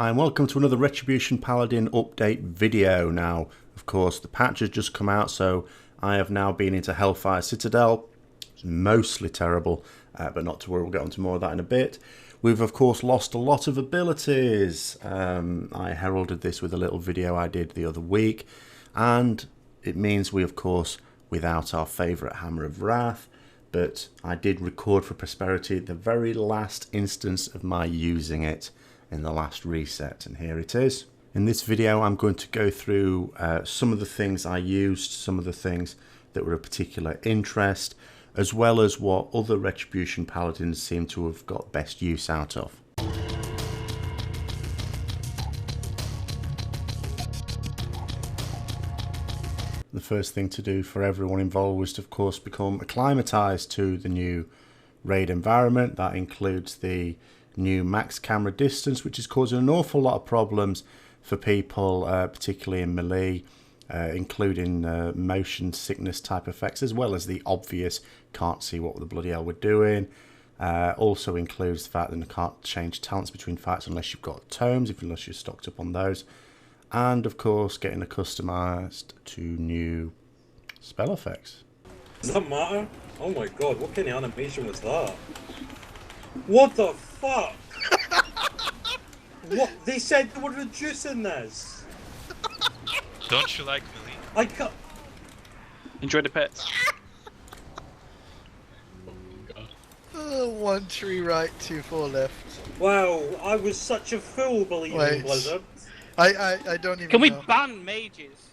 Hi and welcome to another Retribution Paladin update video. Now, of course, the patch has just come out, so I have now been into Hellfire Citadel. It's mostly terrible, but not to worry, we'll get on to more of that in a bit. We've, of course, lost a lot of abilities. I heralded this with a little video I did the other week, and it means we, of course, without our favourite Hammer of Wrath, but I did record for Prosperity the very last instance of my using it in the last reset, and here it is. In this video I'm going to go through some of the things I used, some of the things that were of particular interest, as well as what other Retribution Paladins seem to have got best use out of. The first thing to do for everyone involved was to, of course, become acclimatized to the new raid environment. That includes the new max camera distance, which is causing an awful lot of problems for people, particularly in melee, including motion sickness type effects, as well as the obvious can't see what the bloody hell we're doing. Also includes the fact that you can't change talents between fights unless you've got tomes, unless you're stocked up on those. And of course getting accustomed to new spell effects. Does that matter? Oh my god, what kind of animation was that? What the fuck? What? They said they were reducing this! Don't you like melee? I can't... Enjoy the pets. Oh, 1 tree right, 2 4 left. Wow, I was such a fool believing in Blizzard. I don't even Can we know. ban mages?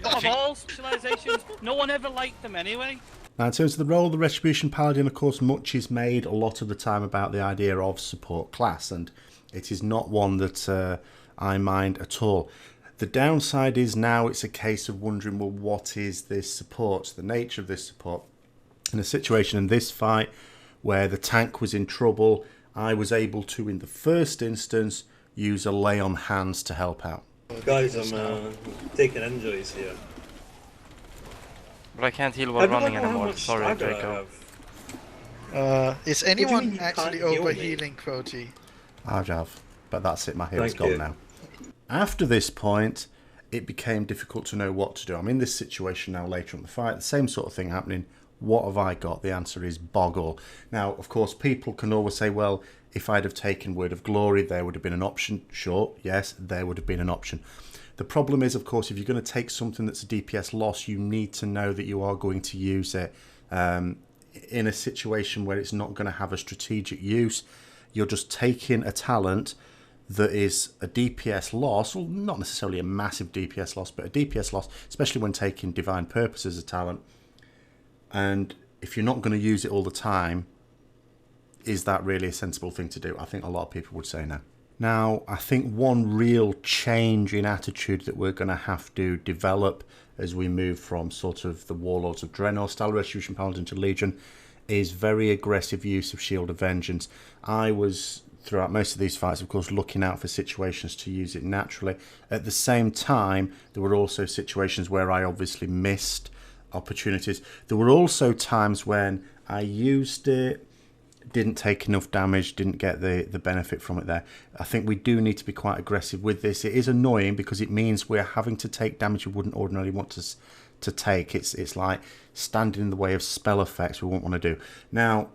Of all specializations, no one ever liked them anyway. Now, in terms of the role of the Retribution Paladin, of course, much is made a lot of the time about the idea of support class, and it is not one that I mind at all. The downside is now it's a case of wondering, well, what is this support, the nature of this support? In a situation in this fight where the tank was in trouble, I was able to, in the first instance, use a lay on hands to help out. Guys, I'm taking injuries here. But I can't heal while running anymore. Sorry, Draco. Is anyone you actually can't heal over me? healing Crotty? I have, but that's it, my heal's Thank gone you. now. After this point, it became difficult to know what to do. I'm in this situation now later on the fight, the same sort of thing happening. What have I got? The answer is boggle. Now, of course, people can always say, well, if I'd have taken Word of Glory, there would have been an option. Sure, yes, there would have been an option. The problem is, of course, if you're going to take something that's a DPS loss, you need to know that you are going to use it in a situation where it's not going to have a strategic use. You're just taking a talent that is a DPS loss, well, not necessarily a massive DPS loss, but a DPS loss, especially when taking Divine Purpose as a talent. And if you're not going to use it all the time, is that really a sensible thing to do? I think a lot of people would say no. Now, I think one real change in attitude that we're going to have to develop as we move from sort of the Warlords of Draenor style Retribution Paladin to Legion is very aggressive use of Shield of Vengeance. I was, throughout most of these fights, of course, looking out for situations to use it naturally. At the same time, there were also situations where I obviously missed opportunities. There were also times when I used it, didn't take enough damage, didn't get the benefit from it there. I think we do need to be quite aggressive with this. It is annoying because it means we're having to take damage we wouldn't ordinarily want to take. It's like standing in the way of spell effects we won't want to do. Now,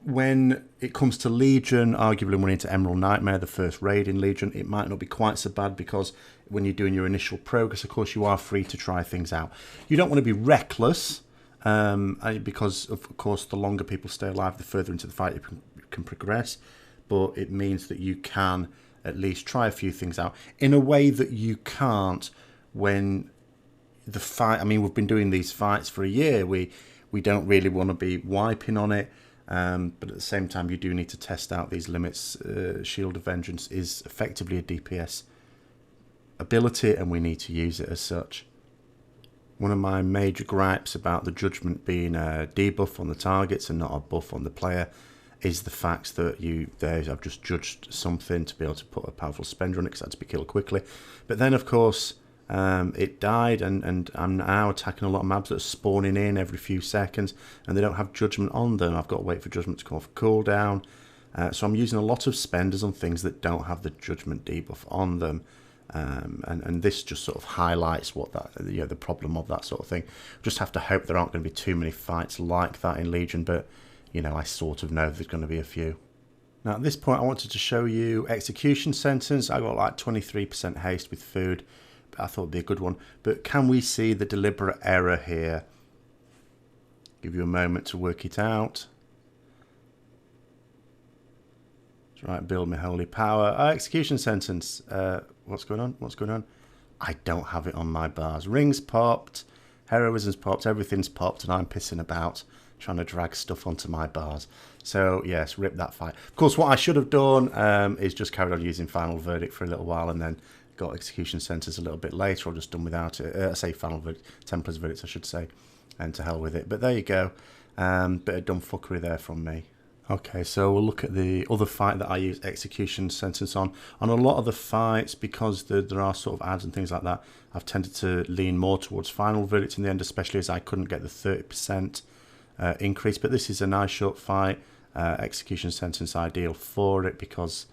when it comes to Legion, arguably when into Emerald Nightmare, the first raid in Legion, it might not be quite so bad because when you're doing your initial progress, of course, you are free to try things out. You don't want to be reckless, because, of course, the longer people stay alive, the further into the fight you can progress. But it means that you can at least try a few things out in a way that you can't when the fight... I mean, we've been doing these fights for a year. We don't really want to be wiping on it. But at the same time, you do need to test out these limits. Shield of Vengeance is effectively a DPS ability, and we need to use it as such. One of my major gripes about the judgment being a debuff on the targets and not a buff on the player is the fact that I've just judged something to be able to put a powerful spender on it because it had to be killed quickly. But then, of course, it died, and I'm now attacking a lot of mobs that are spawning in every few seconds, and they don't have judgment on them. I've got to wait for judgment to come off cooldown. So I'm using a lot of spenders on things that don't have the judgment debuff on them. And this just sort of highlights what that, the problem of that sort of thing. Just have to hope there aren't going to be too many fights like that in Legion, but I sort of know there's going to be a few. Now at this point I wanted to show you Execution Sentence. I got like 23% haste with food, but I thought it'd be a good one. But can we see the deliberate error here? Give you a moment to work it out. That's right, build my holy power. Execution Sentence. What's going on? What's going on? I don't have it on my bars. Rings popped, heroism's popped, everything's popped, and I'm pissing about trying to drag stuff onto my bars. So yes, rip that fight. Of course, what I should have done is just carried on using Final Verdict for a little while and then got Execution Sentence a little bit later, or just done without it. I say Final Verdict, Templar's Verdict, I should say, and to hell with it. But there you go. Bit of dumb fuckery there from me. Okay, so we'll look at the other fight that I use Execution Sentence on. On a lot of the fights, because there are sort of ads and things like that, I've tended to lean more towards Final Verdict in the end, especially as I couldn't get the 30% increase. But this is a nice short fight. Execution Sentence ideal for it because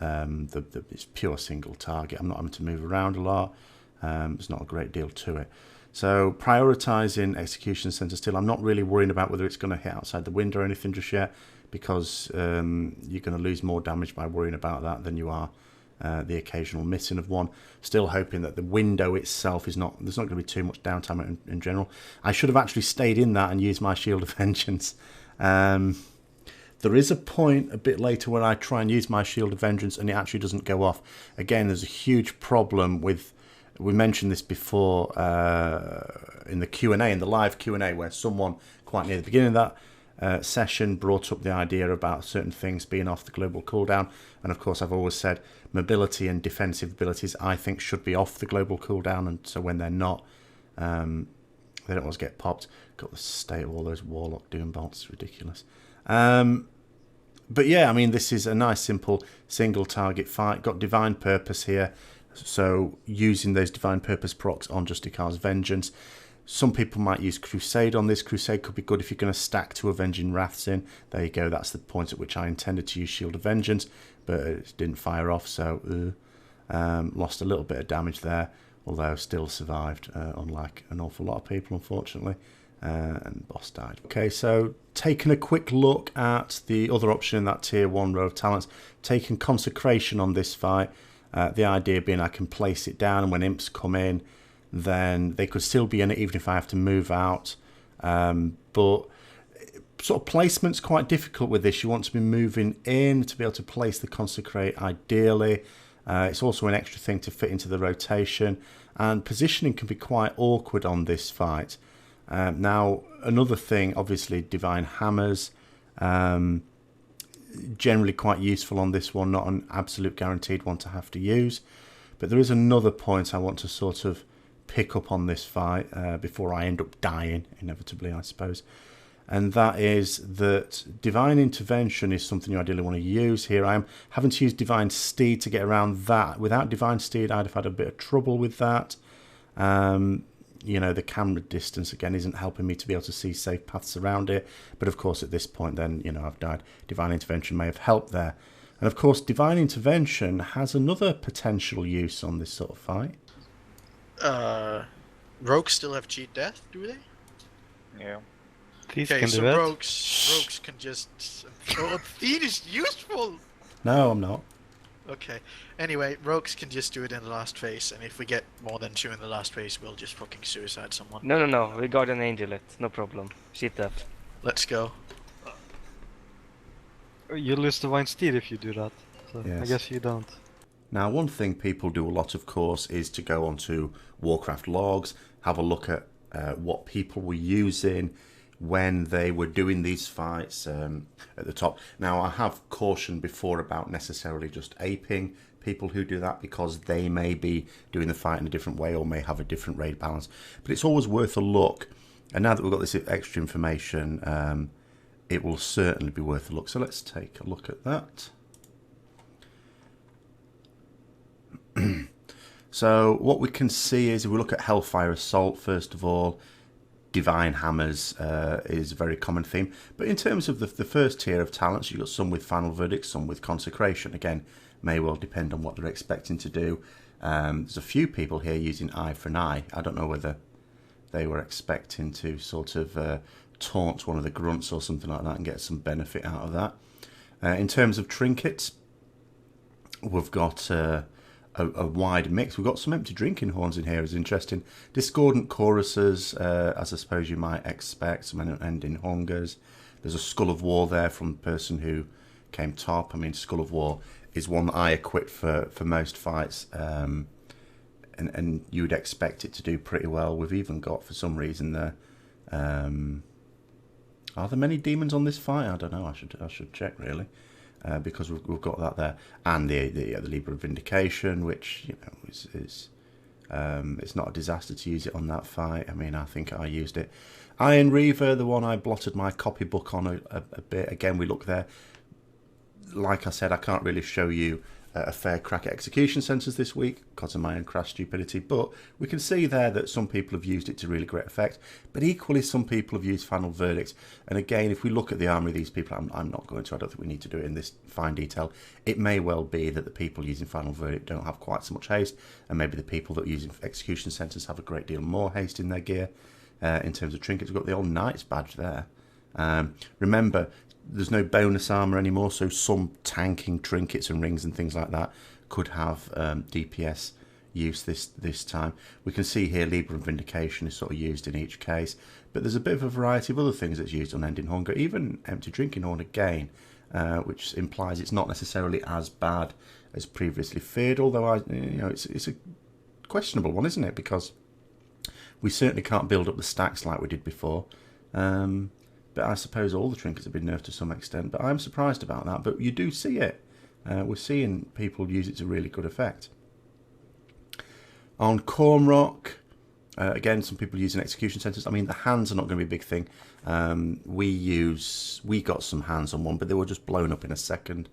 it's pure single target. I'm not having to move around a lot. There's not a great deal to it. So prioritising Execution Sentence still. I'm not really worrying about whether it's going to hit outside the window or anything just yet, because you're going to lose more damage by worrying about that than you are the occasional missing of one. Still hoping that the window itself is not, there's not going to be too much downtime in general. I should have actually stayed in that and used my Shield of Vengeance. There is a point a bit later where I try and use my Shield of Vengeance and it actually doesn't go off. Again, there's a huge problem with, we mentioned this before in the Q&A, in the live Q&A, where someone quite near the beginning of that session brought up the idea about certain things being off the global cooldown. And of course, I've always said mobility and defensive abilities I think should be off the global cooldown, and so when they're not, they don't always get popped. Got the state of all those Warlock Doom bolts, ridiculous. But yeah, I mean, this is a nice simple single target fight. Got Divine Purpose here, so using those Divine Purpose procs on Justicar's Vengeance. Some people might use Crusade on this. Crusade could be good if you're going to stack 2 Avenging Wraths in. There you go, that's the point at which I intended to use Shield of Vengeance, but it didn't fire off, so lost a little bit of damage there, although still survived, unlike an awful lot of people, unfortunately. And boss died. Okay, so taking a quick look at the other option in that tier 1 row of talents, taking Consecration on this fight. The idea being I can place it down, and when imps come in, then they could still be in it even if I have to move out. But sort of placement's quite difficult with this. You want to be moving in to be able to place the Consecrate ideally. It's also an extra thing to fit into the rotation, and positioning can be quite awkward on this fight. Now, another thing, obviously, Divine Hammers, generally quite useful on this one, not an absolute guaranteed one to have to use. But there is another point I want to sort of pick up on this fight before I end up dying, inevitably, I suppose. And that is that Divine Intervention is something you ideally want to use. Here I am having to use Divine Steed to get around that. Without Divine Steed, I'd have had a bit of trouble with that. The camera distance, again, isn't helping me to be able to see safe paths around it. But of course, at this point, then, I've died. Divine Intervention may have helped there. And of course, Divine Intervention has another potential use on this sort of fight. Rogues still have cheat death, do they? Yeah. Okay, so rogues can just... Oh, Thete is useful! No, I'm not. Okay. Anyway, rogues can just do it in the last phase, and if we get more than 2 in the last phase, we'll just fucking suicide someone. No. We got an Angelet. No problem. Cheat death. Let's go. You lose Divine Steed if you do that. So Yes. I guess you don't. Now, one thing people do a lot, of course, is to go onto Warcraft Logs, have a look at what people were using when they were doing these fights at the top. Now, I have cautioned before about necessarily just aping people who do that, because they may be doing the fight in a different way or may have a different raid balance. But it's always worth a look. And now that we've got this extra information, it will certainly be worth a look. So let's take a look at that. So what we can see is, if we look at Hellfire Assault, first of all, Divine Hammers is a very common theme. But in terms of the first tier of talents, you've got some with Final Verdict, some with Consecration. Again, may well depend on what they're expecting to do. There's a few people here using Eye for an Eye. I don't know whether they were expecting to sort of taunt one of the grunts or something like that and get some benefit out of that. In terms of trinkets, we've got a wide mix. We've got some empty drinking horns in here, is interesting. Discordant choruses, as I suppose you might expect, some unending hungers. There's a Skull of War there from the person who came top. I mean, Skull of War is one that I equip for most fights, and you would expect it to do pretty well. We've even got, for some reason, there. Are there many demons on this fight? I don't know. I should check really, because we've got that there, and the Libra of Vindication, which is it's not a disaster to use it on that fight. I mean, I think I used it. Iron Reaver, the one I blotted my copybook on a bit. Again, we look there. Like I said, I can't really show you a fair crack at execution centres this week because of my own crass stupidity, but we can see there that some people have used it to really great effect, but equally some people have used Final Verdict. And again, if we look at the armour of these people, I'm not going to, I don't think we need to do it in this fine detail. It may well be that the people using Final Verdict don't have quite so much haste, and maybe the people that are using execution centres have a great deal more haste in their gear. In terms of trinkets, we've got the old Knight's badge there. Remember, there's no bonus armour anymore, so some tanking trinkets and rings and things like that could have DPS use this time. We can see here Libra and Vindication is sort of used in each case, but there's a bit of a variety of other things that's used on Ending Hunger, even Empty Drinking Horn again, which implies it's not necessarily as bad as previously feared, although it's a questionable one, isn't it? Because we certainly can't build up the stacks like we did before. But I suppose all the trinkets have been nerfed to some extent. But I'm surprised about that. But you do see it. We're seeing people use it to really good effect. On Cormrock, again, some people using execution centres. I mean, the hands are not going to be a big thing. We got some hands on one, but they were just blown up in a second.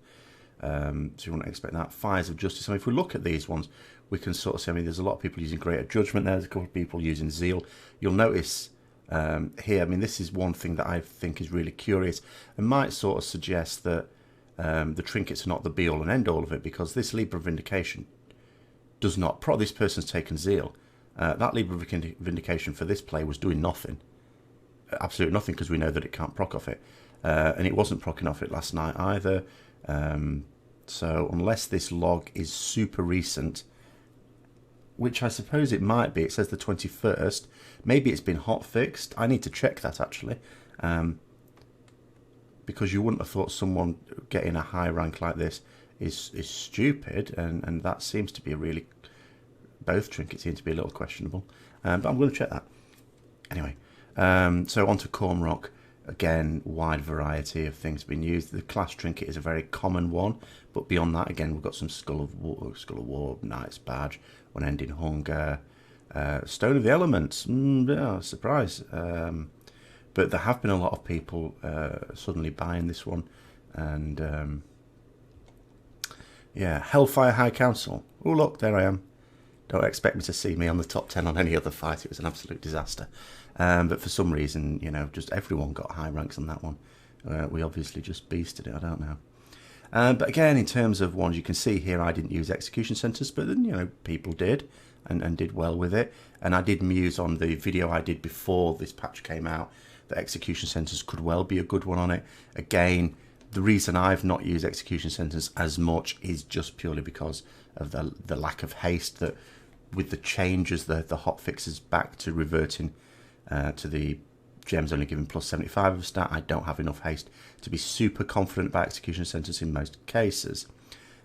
So you wouldn't expect that. Fires of Justice. I mean, if we look at these ones, we can sort of see, I mean, there's a lot of people using Greater Judgment there. There's a couple of people using Zeal. You'll notice here, I mean, this is one thing that I think is really curious and might sort of suggest that the trinkets are not the be-all and end-all of it, because this Libra of Vindication does not... This person's taken Zeal. That Libra of Vindication for this play was doing nothing. Absolutely nothing, because we know that it can't proc off it. And it wasn't procking off it last night either. So unless this log is super recent, which I suppose it might be, it says the 21st, maybe it's been hot fixed. I need to check that actually, because you wouldn't have thought someone getting a high rank like this is stupid, and that seems to be a really, both trinkets seem to be a little questionable, but I'm going to check that anyway. So on to Cormrock. Again, wide variety of things being used. The class trinket is a very common one, but beyond that, again, we've got some Skull of War, Knight's Badge, Unending Hunger, Stone of the Elements. Surprise! But there have been a lot of people suddenly buying this one, and yeah, Hellfire High Council. Oh look, there I am. Don't expect me to see me on the top 10 on any other fight. It was an absolute disaster. But for some reason, just everyone got high ranks on that one. We obviously just beasted it. I don't know. But again, in terms of ones, you can see here I didn't use execution centres, but then, people did and did well with it. And I did muse on the video I did before this patch came out that execution centres could well be a good one on it. Again, the reason I've not used execution centres as much is just purely because of the lack of haste, that with the changes, the hot fixes back to reverting to the gems only giving plus 75 of a stat, I don't have enough haste to be super confident about execution centres in most cases.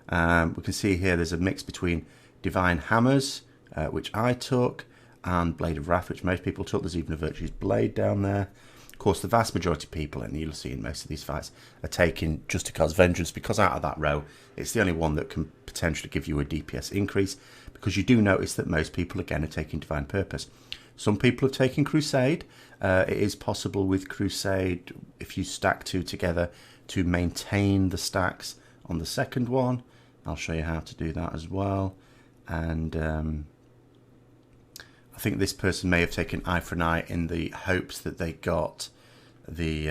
We can see here there's a mix between Divine Hammers, which I took, and Blade of Wrath, which most people took. There's even a Virtue's Blade down there. Of course, the vast majority of people, and you'll see in most of these fights, are taking Justicar's Vengeance, because out of that row, it's the only one that can potentially give you a DPS increase, because you do notice that most people, again, are taking Divine Purpose. Some people have taken Crusade. It is possible with Crusade, if you stack two together, to maintain the stacks on the second one. I'll show you how to do that as well. And I think this person may have taken eye for an eye in the hopes that they got the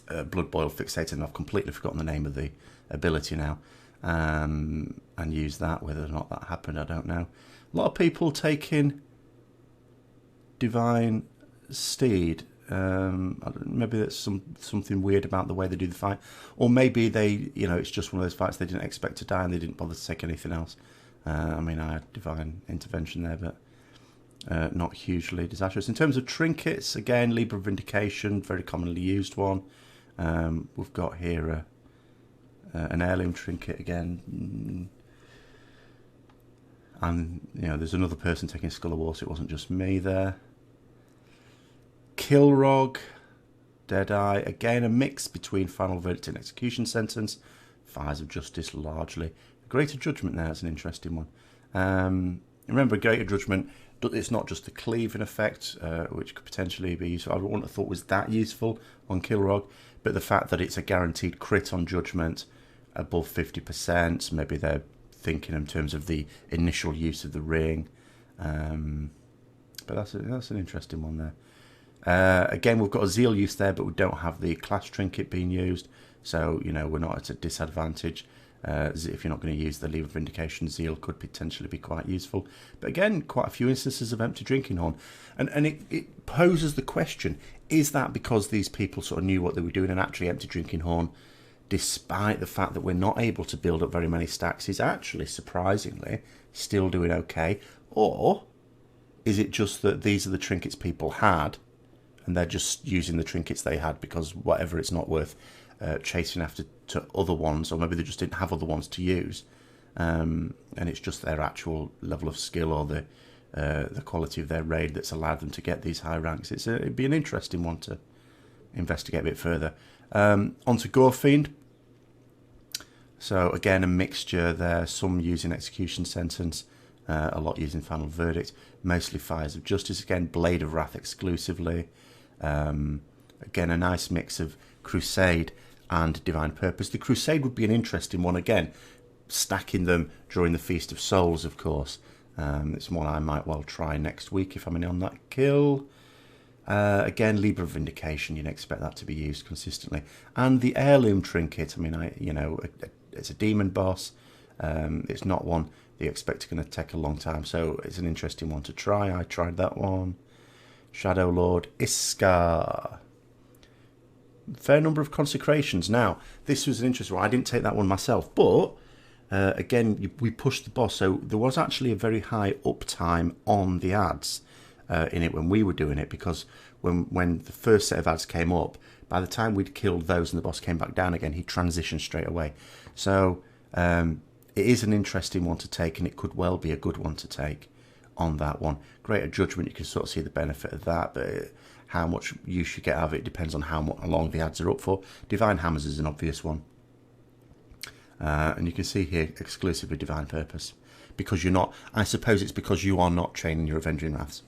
Blood Boil Fixated, and I've completely forgotten the name of the ability now, and used that. Whether or not that happened, I don't know. A lot of people taking Divine Steed. Maybe that's something weird about the way they do the fight, or maybe they, it's just one of those fights they didn't expect to die and they didn't bother to take anything else. I mean, I had Divine Intervention there, but not hugely disastrous. In terms of trinkets, again, Libra Vindication, very commonly used one. We've got here an heirloom trinket again, and there's another person taking Skull of War, so it wasn't just me there. Kilrog, Deadeye, again a mix between Final Verdict and Execution Sentence. Fires of Justice largely. Greater Judgment there is an interesting one. Remember, Greater Judgment, it's not just the cleaving effect, which could potentially be useful. I wouldn't have thought was that useful on Kilrog, but the fact that it's a guaranteed crit on Judgment above 50%, maybe they're thinking in terms of the initial use of the ring. But that's an interesting one there. Again, we've got a Zeal use there, but we don't have the class trinket being used, so we're not at a disadvantage. If you're not going to use the Lever Vindication, Zeal could potentially be quite useful. But again, quite a few instances of Empty Drinking Horn, and it poses the question: is that because these people sort of knew what they were doing, and actually Empty Drinking Horn, despite the fact that we're not able to build up very many stacks, is actually surprisingly still doing okay? Or is it just that these are the trinkets people had, and they're just using the trinkets they had because whatever, it's not worth chasing after to other ones, or maybe they just didn't have other ones to use, and it's just their actual level of skill or the quality of their raid that's allowed them to get these high ranks. It'd be an interesting one to investigate a bit further. Onto Gorefiend. So again, a mixture there, some using Execution Sentence, a lot using Final Verdict, mostly Fires of Justice, again Blade of Wrath exclusively. Again, a nice mix of Crusade and Divine Purpose. The Crusade would be an interesting one, again, stacking them during the Feast of Souls, of course. It's one I might well try next week if I'm in on that kill. Again, Libra Vindication, you'd expect that to be used consistently. And the Heirloom Trinket, I mean, it's a demon boss. It's not one that you expect going to take a long time, so it's an interesting one to try. I tried that one. Shadow Lord Iskar. Fair number of consecrations. Now, this was an interesting one. I didn't take that one myself, but again, we pushed the boss, so there was actually a very high uptime on the ads in it when we were doing it, because when the first set of ads came up, by the time we'd killed those and the boss came back down again, he transitioned straight away. So it is an interesting one to take, and it could well be a good one to take on that one. Greater Judgment, you can sort of see the benefit of that, but how much use you get out of it depends on how long the ads are up for. Divine Hammers is an obvious one. And you can see here exclusively Divine Purpose, because you're not, I suppose it's because you are not training your Avenging Wraths.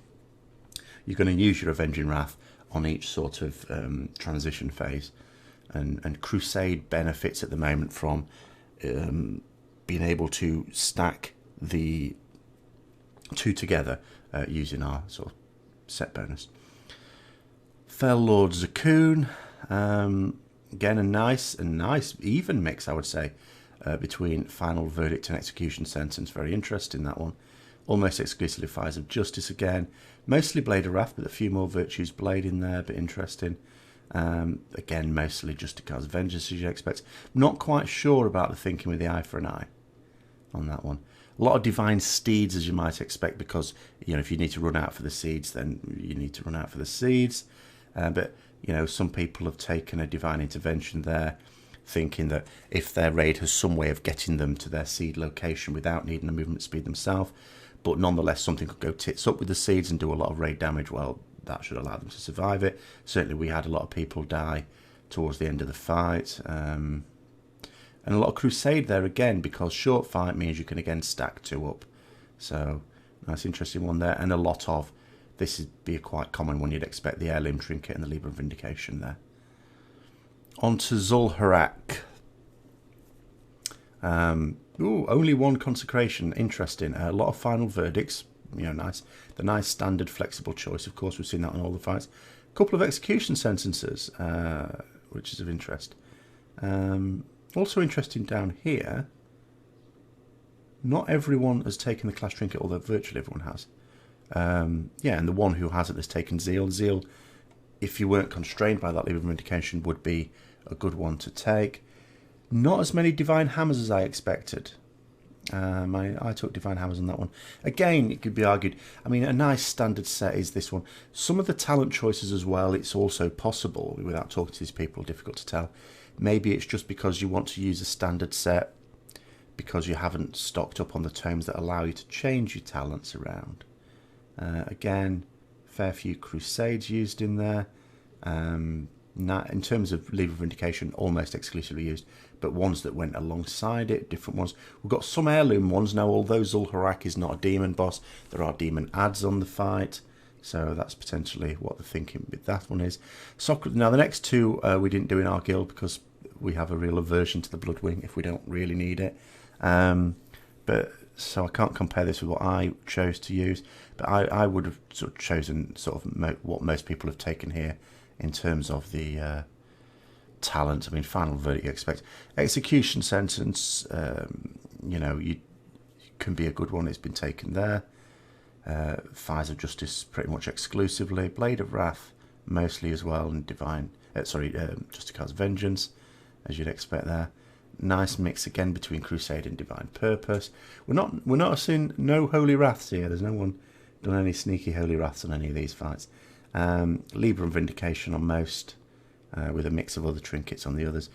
You're going to use your Avenging Wrath on each sort of transition phase, and Crusade benefits at the moment from being able to stack the two together using our sort of set bonus. Fell Lord Zakoon, again a nice even mix, I would say, between Final Verdict and Execution Sentence. Very interesting, that one. Almost exclusively Fires of Justice again. Mostly Blade of Wrath, but a few more Virtues Blade in there, but interesting. Again, mostly just to cause vengeance, as you expect. Not quite sure about the thinking with the Eye for an Eye on that one. A lot of Divine Steeds, as you might expect, because if you need to run out for the seeds, then you need to run out for the seeds. But some people have taken a Divine Intervention there, thinking that if their raid has some way of getting them to their seed location without needing a movement speed themselves, but nonetheless something could go tits up with the seeds and do a lot of raid damage, well, that should allow them to survive it. Certainly we had a lot of people die towards the end of the fight. And a lot of Crusade there again, because short fight means you can again stack 2 up. So nice interesting one there. And a lot of, this would be a quite common one, you'd expect the Heirloom Trinket and the Libra Vindication there. On to Zul'Harak. Only one Consecration. Interesting. A lot of final verdicts. Nice. The nice standard flexible choice. Of course, we've seen that in all the fights. A couple of execution sentences, which is of interest. Also interesting down here. Not everyone has taken the class trinket, although virtually everyone has. And the one who hasn't has taken Zeal. Zeal, if you weren't constrained by that lever of vindication, would be a good one to take. Not as many Divine Hammers as I expected. I took Divine Hammers on that one. Again, it could be argued, I mean, a nice standard set is this one. Some of the talent choices as well, it's also possible, without talking to these people, difficult to tell. Maybe it's just because you want to use a standard set because you haven't stocked up on the tomes that allow you to change your talents around. Again, fair few Crusades used in there. In terms of Lever of Vindication, almost exclusively used, but ones that went alongside it, different ones. We've got some heirloom ones now, although Zul'Harak is not a demon boss, there are demon adds on the fight, so that's potentially what the thinking with that one is. Now, the next two we didn't do in our guild because we have a real aversion to the Bloodwing if we don't really need it. So I can't compare this with what I chose to use, but I would have sort of chosen what most people have taken here in terms of the talent. I mean, final verdict you expect. Execution sentence, you can be a good one. It's been taken there. Fires of Justice pretty much exclusively. Blade of Wrath mostly as well, and Justicard's Vengeance, as you'd expect there. Nice mix again between Crusade and Divine Purpose. We're not seeing no Holy Wraths here. There's no one done any sneaky Holy Wraths on any of these fights. Libra and Vindication on most, with a mix of other trinkets on the others.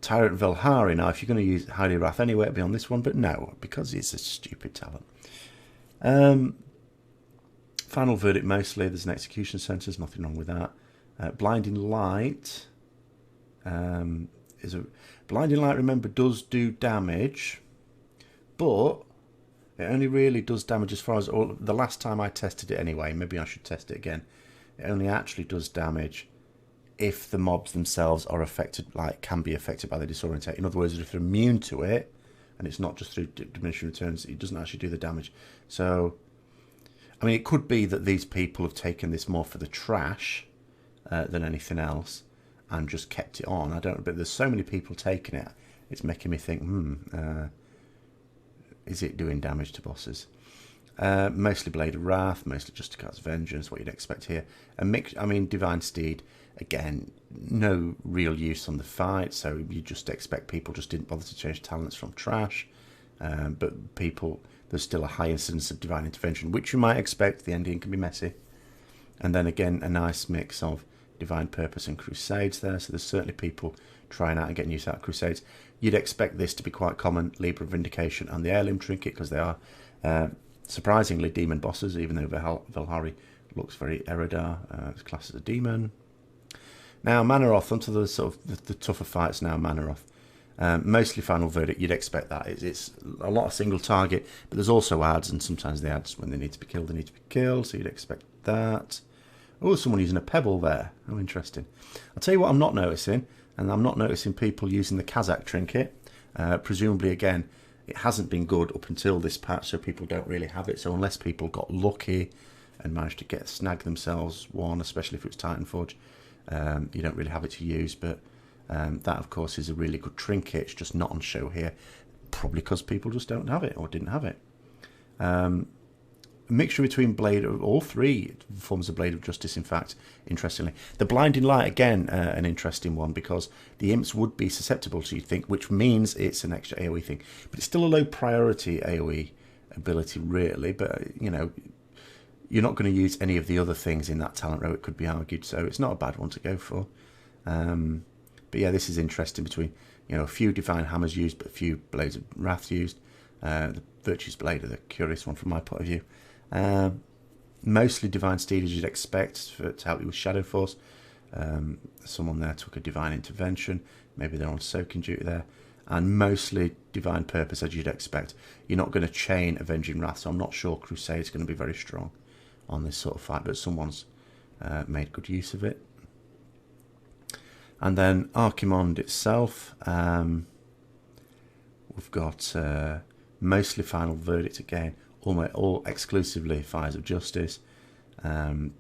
Tyrant Velhari. Now, if you're going to use Holy Wrath anyway, it'd be on this one, but no, because it's a stupid talent. Final verdict mostly. There's an execution sentence. Nothing wrong with that. Blinding Light is a Blinding Light. Remember, does do damage, but it only really does damage as far as the last time I tested it anyway. Maybe I should test it again. It only actually does damage if the mobs themselves are affected, can be affected by the disorientate. In other words, if they're immune to it, and it's not just through diminishing returns, it doesn't actually do the damage. So, I mean, it could be that these people have taken this more for the trash than anything else, and just kept it on. I don't know, but there's so many people taking it, it's making me think, is it doing damage to bosses? Mostly Blade of Wrath, mostly Justicard's Vengeance, what you'd expect here. Divine Steed, again, no real use on the fight, so you just expect people just didn't bother to change talents from trash. But there's still a high incidence of Divine Intervention, which you might expect. The ending can be messy. And then again, a nice mix of Divine Purpose and Crusades there, so there's certainly people trying out and getting used out of Crusades. You'd expect this to be quite common, Libra Vindication and the Heirloom Trinket, because they are surprisingly demon bosses, even though Velhari looks very Eredar. It's classed as a demon. Now, Manaroth, onto the sort of the tougher fights now, Manaroth. Mostly final verdict, you'd expect that. It's a lot of single target, but there's also adds, and sometimes the adds, when they need to be killed, so you'd expect that. Oh, someone using a pebble there. Oh, interesting. I'll tell you what I'm not noticing, and I'm not noticing people using the Kazakh trinket. Presumably, again, it hasn't been good up until this patch, so people don't really have it. So unless people got lucky and managed to snag themselves one, especially if it was Titanforge, you don't really have it to use. But that, of course, is a really good trinket. It's just not on show here, probably because people just don't have it or didn't have it. Mixture between all three forms of Blade of Justice, in fact, interestingly. The Blinding Light, again, an interesting one, because the imps would be susceptible to, you'd think, which means it's an extra AoE thing. But it's still a low priority AoE ability, really. But, you're not going to use any of the other things in that talent row, it could be argued, so it's not a bad one to go for. But yeah, this is interesting between, a few Divine Hammers used, but a few Blades of Wrath used. The Virtue's Blade are the curious one from my point of view. Mostly Divine Steed, as you'd expect, to help you with Shadow Force. Someone there took a Divine Intervention. Maybe they're on soaking duty there. And mostly Divine Purpose, as you'd expect. You're not going to chain Avenging Wrath, so I'm not sure Crusade's going to be very strong on this sort of fight, but someone's made good use of it. And then Archimonde itself. We've got mostly Final Verdict again, all exclusively Fires of Justice,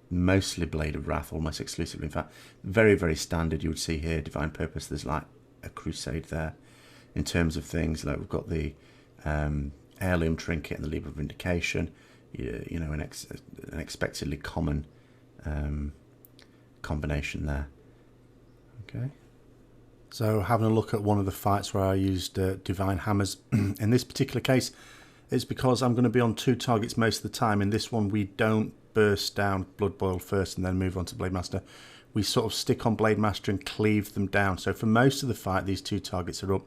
mostly Blade of Wrath, almost exclusively. In fact, very, very standard. You would see here Divine Purpose. There's like a Crusade there. In terms of things, like we've got the Heirloom Trinket and the Leap of Vindication. You know, an expectedly common combination there. Okay. So having a look at one of the fights where I used Divine Hammers. In this particular case, it's because I'm going to be on 2 targets most of the time. In this one, we don't burst down Blood Boil first and then move on to Blade Master. We sort of stick on Blade Master and cleave them down. So for most of the fight, these 2 targets are up,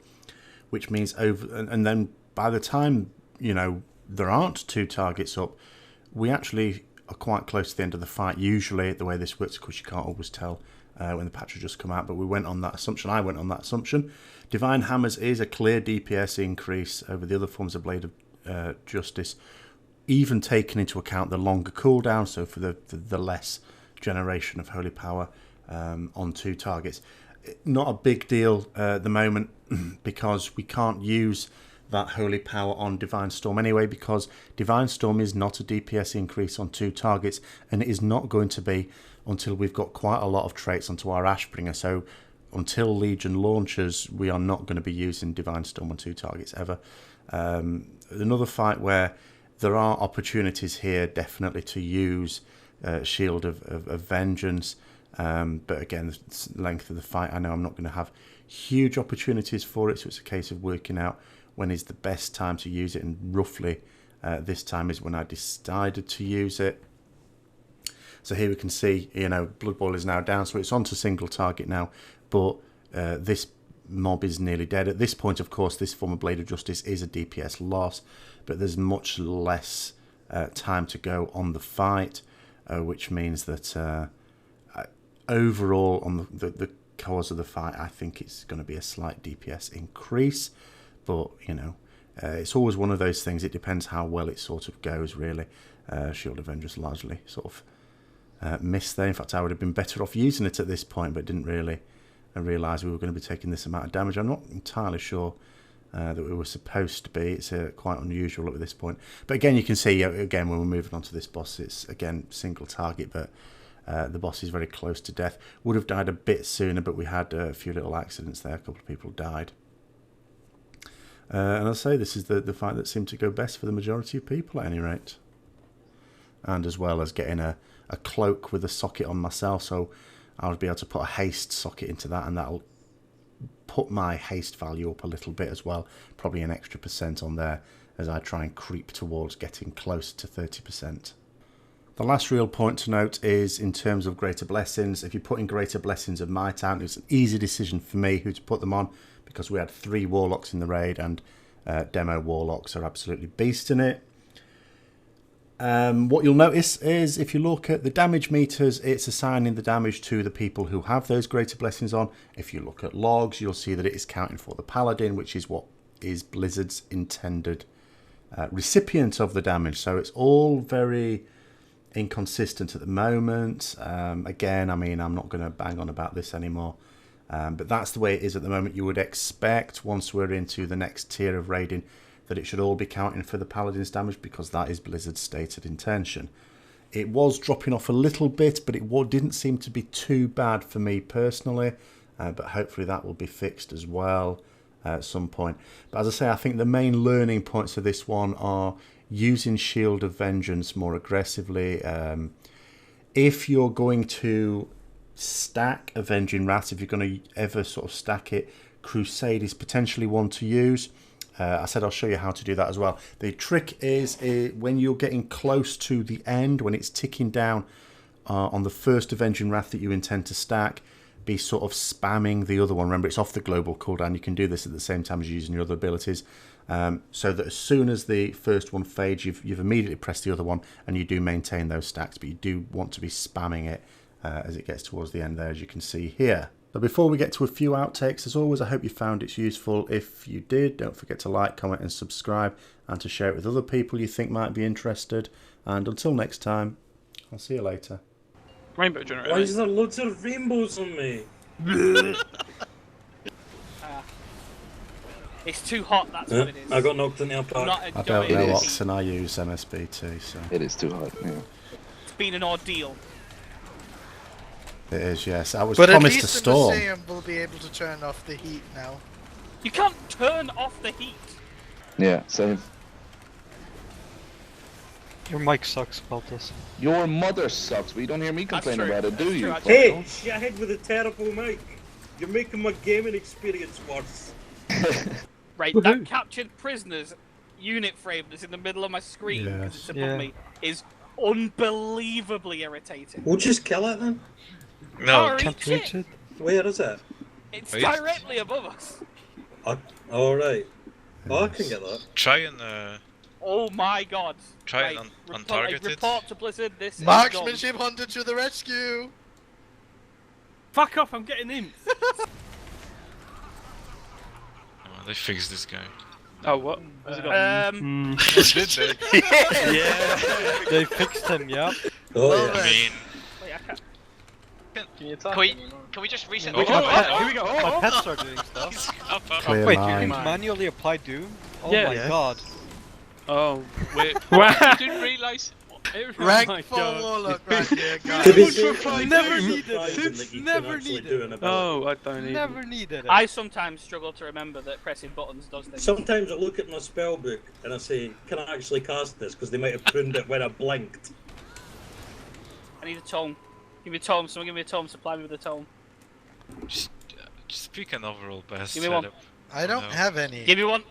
which means and then by the time, you know, there aren't 2 targets up, we actually are quite close to the end of the fight. Usually, the way this works, of course, you can't always tell when the patch has just come out, but we went on that assumption. I went on that assumption. Divine Hammers is a clear DPS increase over the other forms of Blade of Justice, even taking into account the longer cooldown, so for the less generation of Holy Power on 2 targets. Not a big deal at the moment because we can't use that Holy Power on Divine Storm anyway, because Divine Storm is not a DPS increase on 2 targets, and it is not going to be until we've got quite a lot of traits onto our Ashbringer. So until Legion launches, we are not going to be using Divine Storm on 2 targets ever. Another fight where there are opportunities here definitely to use Shield of Vengeance, but again, the length of the fight, I know I'm not going to have huge opportunities for it, so it's a case of working out when is the best time to use it, and roughly this time is when I decided to use it. So here we can see, you know, Blood Boil is now down, so it's onto single target now, but this mob is nearly dead. At this point, of course, this form of Blade of Justice is a DPS loss, but there's much less time to go on the fight, which means that overall on the cause of the fight, I think it's going to be a slight DPS increase, but, you know, it's always one of those things. It depends how well it sort of goes, really. Shield of Vengeance largely sort of missed there. In fact, I would have been better off using it at this point, but didn't really realise we were going to be taking this amount of damage. I'm not entirely sure that we were supposed to be. It's quite unusual at this point. But again, you can see, again, when we're moving on to this boss, it's, again, single target, but the boss is very close to death. Would have died a bit sooner, but we had a few little accidents there. A couple of people died. And I'll say this is the fight that seemed to go best for the majority of people at any rate. And as well as getting a cloak with a socket on myself, so I'll be able to put a haste socket into that, and that'll put my haste value up a little bit as well, probably an extra % on there as I try and creep towards getting close to 30%. The last real point to note is in terms of Greater Blessings. If you put in Greater Blessings of Might out, it's an easy decision for me who to put them on, because we had 3 Warlocks in the raid, and Demo Warlocks are absolutely beasting it. What you'll notice is if you look at the damage meters, it's assigning the damage to the people who have those Greater Blessings on. If you look at logs, you'll see that it is counting for the Paladin, which is what is Blizzard's intended recipient of the damage. So it's all very inconsistent at the moment. Again, I mean, I'm not going to bang on about this anymore. But that's the way it is at the moment. You would expect, once we're into the next tier of raiding, that it should all be counting for the Paladin's damage, because that is Blizzard's stated intention. It was dropping off a little bit, but it didn't seem to be too bad for me personally. But hopefully that will be fixed as well at some point. But as I say, I think the main learning points of this one are using Shield of Vengeance more aggressively. If you're going to stack Avenging Wrath, if you're going to ever sort of stack it, Crusade is potentially one to use. I said I'll show you how to do that as well. The trick is when you're getting close to the end, when it's ticking down on the first Avenging Wrath that you intend to stack, be sort of spamming the other one. Remember, it's off the global cooldown. You can do this at the same time as using your other abilities, so that as soon as the first one fades, you've immediately pressed the other one, and you do maintain those stacks, but you do want to be spamming it as it gets towards the end there, as you can see here. But before we get to a few outtakes, as always, I hope you found it useful. If you did, don't forget to like, comment and subscribe, and to share it with other people you think might be interested. And until next time, I'll see you later. Rainbow generator. Why is there loads of rainbows on me? It's too hot, that's what it is. I got knocked in the upper. I'm not I don't enjoying know the what heat. and I use MSBT, so It is too hot. Yeah. It's been an ordeal. it is. Yes, I was But at promised a least the storm. museum will be able to turn off the heat now. You can't turn off the heat. Yeah, same. Your mic sucks, Baltus. Your mother sucks, but you don't hear me That's complain true. about it, do That's you? true, actually. Hey, shithead with a terrible mic. You're making my gaming experience worse. Right, that captured prisoners unit frame that's in the middle of my screen because it's above Yeah. me is unbelievably irritating. We'll just kill it then. No, Can't Can't reach it. Where is it? It's Wait. directly above us. Alright. Oh, I can get that. try and Oh my god. Try and Right, untarget it. report to Blizzard, this is Marksmanship hunter to the rescue! done. Fuck off, I'm getting in. oh, they fixed this guy. Oh, what? What's it got? Did they? Yeah, they fixed him, yeah. Oh, Well, yeah. I mean, Wait, I can't. Can we just reset? Oh, Here we go. My pets are doing stuff. Clear Wait, you line. can manually apply Doom? Oh Yeah. my Yeah. god. Oh, wait. I didn't realise. Rank full warlock right here, To guys. be fair, Never it's needed surprising it. that you can Never actually needed do an ability. Oh, I don't even. Never needed it. I sometimes struggle to remember that pressing buttons does things. Sometimes I look at my spell book and I say, can I actually cast this? Because they might have pruned it when I blinked. I need a tome. Give me a tome, someone give me a tome, supply me with a tome. just pick an overall best Give me one. setup. I don't No. have any. Give me one.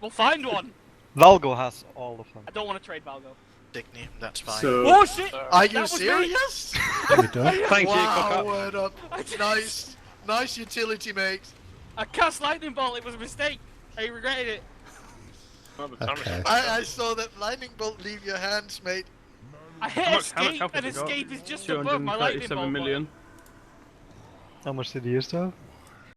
We'll find one. Valgo has all of them. I don't want to trade Valgo. Dickney, that's fine. Oh shit! Are you that was me. serious? You done? Thank you, Wow, Cock. word up. Nice. Nice utility, mate. I cast lightning bolt. It was a mistake. I regretted it. Okay. I saw that lightning bolt leave your hands, mate. I hit escape, and escape is just above my lightning bolt. How much did he use though?